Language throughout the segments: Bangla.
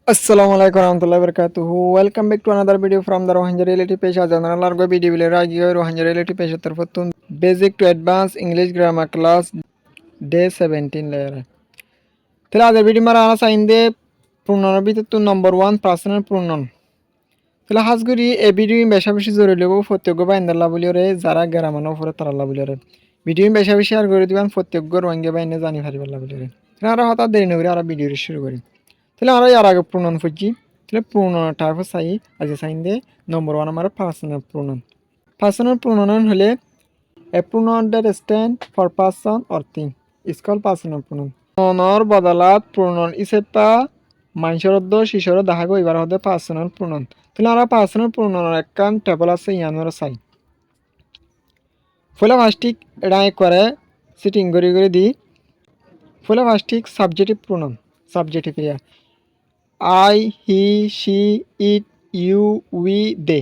Assalamualaikum warahmatullahi wabarakatuh. Welcome back to another video from the Rohingya Reality page. आज আমরা largo video bile ragi Rohingya Reality page तरफतून basic to advanced English grammar class day 17 layer তাহলে আজের ভিডিও মারা আনা সাইন্দে প্রণয়নের ভিতর নম্বর 1 পার্সোনাল প্রণয়ন তাহলে হাজগুরি এই ভিডিও বেশি বেশি জরুরি লব প্রত্যেক বাইন্দাল্লাহ বলিওরে যারা গ্রামানো উপরে তারাল্লাহ বলিওরে ভিডিও বেশি বেশি শেয়ার করে দিবেন প্রত্যেক রোহিঙ্গা বাইনে জানি পারিবাল্লাহ বলিওরে তাহলে আমরা হঠাৎ দেরি নগরে আর ভিডিও শুরু করি তাহলে আমরা আর আগে প্রণয়ন করছি তাহলে প্রণয়ন টাইপ চাই আজ সাইন দে নম্বর 1 আমার পার্সোনাল প্রণয়ন হলে এ প্রণয়ন that stand for person or thing is called personal প্রণয়ন প্রণয়নের বদলাত প্রণয়ন ইসেপা মাইনসরদ্দ শিশর দেখা গো এবার হতে পার্সোনাল প্রণয়ন তাহলে আমরা পার্সোনাল প্রণয়নের একখান টেবল আছে ইয়ানোর চাই ফলে ফার্স্টিক রায় করে সিটিং করে দি ফলে ফার্স্টিক সাবজেক্টিভ প্রণয়ন সাবজেক্টিভ ক্রিয়া I he she it you we they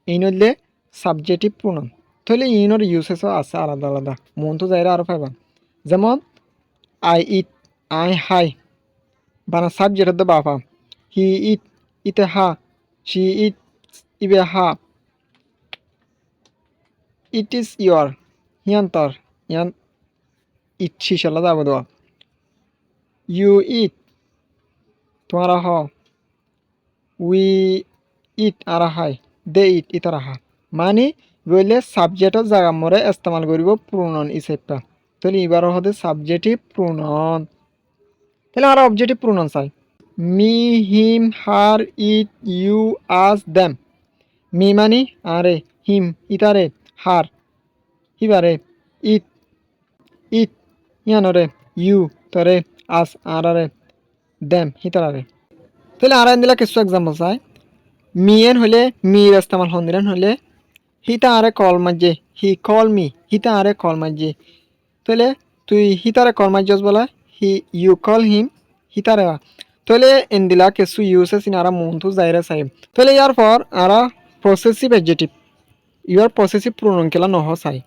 এই নইলে সাবজেক্টিভ প্রণয়ন তাহলে ইউনোর ইউসেসও আছে আলাদা আলাদা মন তো যাইরা আরও পাইবা যেমন আই ইট আই হাই বানা সাবজেক্টের তো বাপা হি ইট ইতে হা শি ইট ইবে হা ইট ইজ ইয়র হিয়ান্তর ইয়ান ইট শিশালা যাব দেওয়া ইউ ইট তোমারা হ উই ইট আর হাই দে ইট ইতারা হা মানে বললে সাবজেক্টের জায়গা মরে ইস্তেমাল করিব প্রণয়ন ইসেপটা তাহলে এবার হতে সাবজেক্টিভ প্রণয়ন তাহলে আর অবজেক্টিভ প্রণয়ন চাই me him her it you us them me মানি আরে him ইতারে her হিবারে it it ইয়ানরে you তরে আস আরারে দেম হিতারে তাহলে আর দিলা কিছু এক্সাম্পল চাই মিয়েন হলে মির ইস্তেমাল হন্দিরান হলে হিতা আরে কল মাঝে হি কল মি হিতা আরে কল মাঝে তাহলে তুই হিতারে কল মাঝে বলা হি ইউ কল হিম হিতারে তাহলে এন্দিলা কিছু ইউসেস ইন আরা মন্থু যাইরা চাই তাহলে ইয়ার পর আরা প্রসেসিভ এডজেটিভ ইয়ার প্রসেসিভ প্রণয়ন কেলা নহ চাই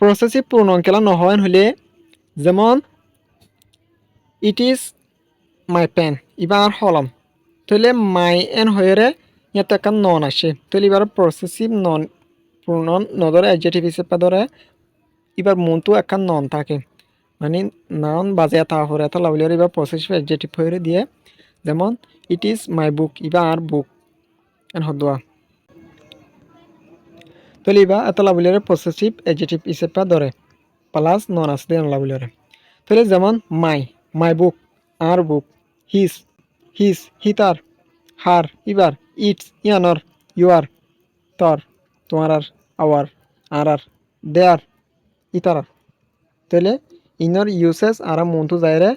প্রসেসিভ প্রণয়ন কেলা নহন হলে যেমন ইট ইজ মাই পেন এবার হলম তাহলে মাই এন হয়ে ইয়াতে একটা নন আসে তাহলে এবার প্রসেসিভ নন প্রণয়ন নধরে এডজেটিভ হিসেবে ধরে এবার মনটো একটা নন থাকে মানে নাউন বাজে এটা হরে এটা লাভলি এবার প্রসেসিভ এডজেটিভ হয়ে দিয়ে যেমন ইট ইজ মাই বুক এবার আর বুক এন হদোয়া তাহলে এবার এটা লাভলি প্রসেসিভ এডজেটিভ হিসেবে ধরে প্লাস নন আসে দেন লাভলি তাহলে যেমন মাই মাই বুক আর বুক হিস হিস হিতার হার এবার ইটস ইয়ানর ইউআর তর তোমার আর আওয়ার আর দেয়ার ইতার তাহলে ইনর ইউসেস আর মনটো যাইরে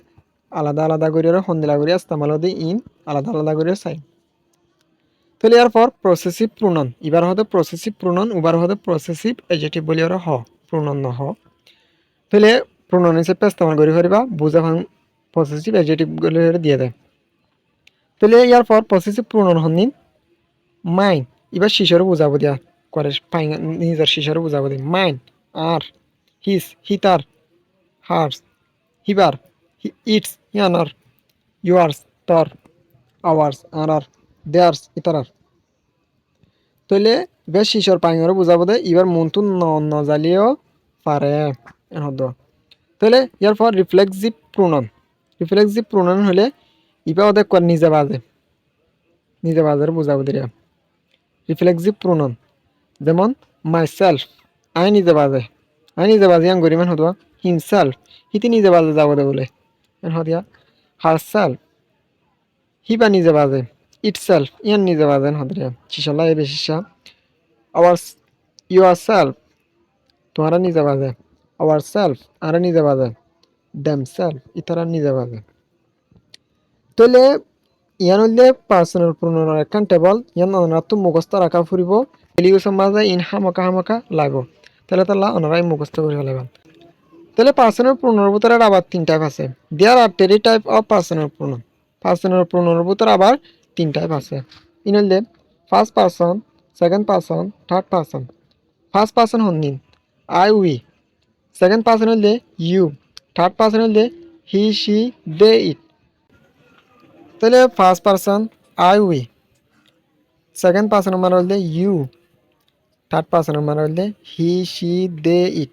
আলাদা আলাদা করে হন্দিলা করে ইস্তেমাল দি ইন আলাদা আলাদা করে চাই তাহলে এরপর প্রসেসিভ প্রণয়ন এবার হতে প্রসেসিভ প্রণয়ন এবার হতে প্রসেসিভ এডজেটিভ বলি আর হ প্রণয়ন নহ তাহলে প্রণয়ন হিসেবে ইস্তেমাল করে পারিবা বুঝা ভাঙ প্রসেসিভ এডজেটিভ গুলি দিয়ে দেয় তাহলে ইয়ার পর প্রসেসিভ প্রণয়ন হন্দিন মাইন এবার শিশারও বুঝাবো দিয়া করে নিজের শিশারও বুঝাবো দিয়ে মাইন আর হিস হিতার হার্স হিবার ইটস ইয়ানার ইউয়ার্স তর আওয়ার্স আর দেয়ার্স ইতারার তাহলে এবার শিশর পাইঙরও বুঝাবো দে এবার মনটো নজালিয়েও পারে হদ তাহলে ইয়ার পর রিফ্লেক্সিভ প্রণয়ন হলে ইবা ওদের নিজে বাজের বুঝাবো দিয়া রিফ্লেক্সিভ প্রণয়ন যেমন মাই সেলফ আই নিজে বাজে আং গরিমান হদুয়া হিমসেলফ হিতি নিজে বাজে যাব দে বলে হদিয়া হার সেলফ হিবা নিজে বাজে ইট সেলফ ইয়ান নিজে বাজেন হদিয়া শিশালা এ বেশিসা আওয়ার ইউর সেলফ তোমারা নিজে বাজে আওয়ার সেলফ আর নিজে বাজে দেম সেলফ ইতারা নিজে বাজে তাহলে ইয়ান হইলে পার্সোনাল প্রণয়নের একখান টেবল ইয়ান অনারাতো মুখস্থ রাখা ফুরিব এলিগেশন মাঝে ইন হামকা লাগো তাহলে তাহলে ওনারাই মুখস্থ করে ফেলাবেন তাহলে পার্সোনাল প্রণয়নের ভিতরে আবার 3 টাইপ আছে there are 3 type of personal প্রণয়নের ভিতরে আবার 3 টাইপ আছে ইন হইলে first person second person third person first person হন্দিন আই উই সেকেন্ড পার্সন হইলে ইউ থার্ড পার্সন হইলে হি শি দে ইট তাহলে first person I we, second পারসনের মানে হইলে ইউ, থার্ড পারসনের মানে হইলে হি শি দে ইট।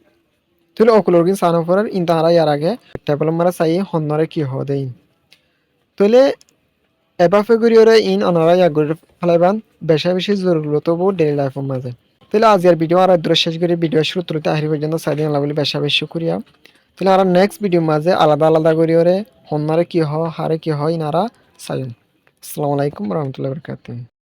তাহলে অকুলোর কিন্তু সান অফারের ইন তাহারা ইয়ার আগে টেবল মারা চাই হন্নরে কি হদে ইন। তাহলে এবাফে গুরিয়রে ইন অনারা ইয়া গুরি ফেলাইবান বেশা বেশি জরুরত বহু ডেইলি লাইফের মাঝে। তাহলে আজকের ভিডিও আর দূর শেষ করে ভিডিও শুরু করতে আহি পর্যন্ত সাইদিন আল্লাহ বলে বেশা বেশি শুকরিয়া। তাহলে আর নেক্সট ভিডিও মাঝে আলাদা আলাদা করিওরে হন্নরে কি হ হারে কি হয় ইনারা সাইন। আসসালামু আলাইকুম রহমতুল্লাহ বরকাতুহ।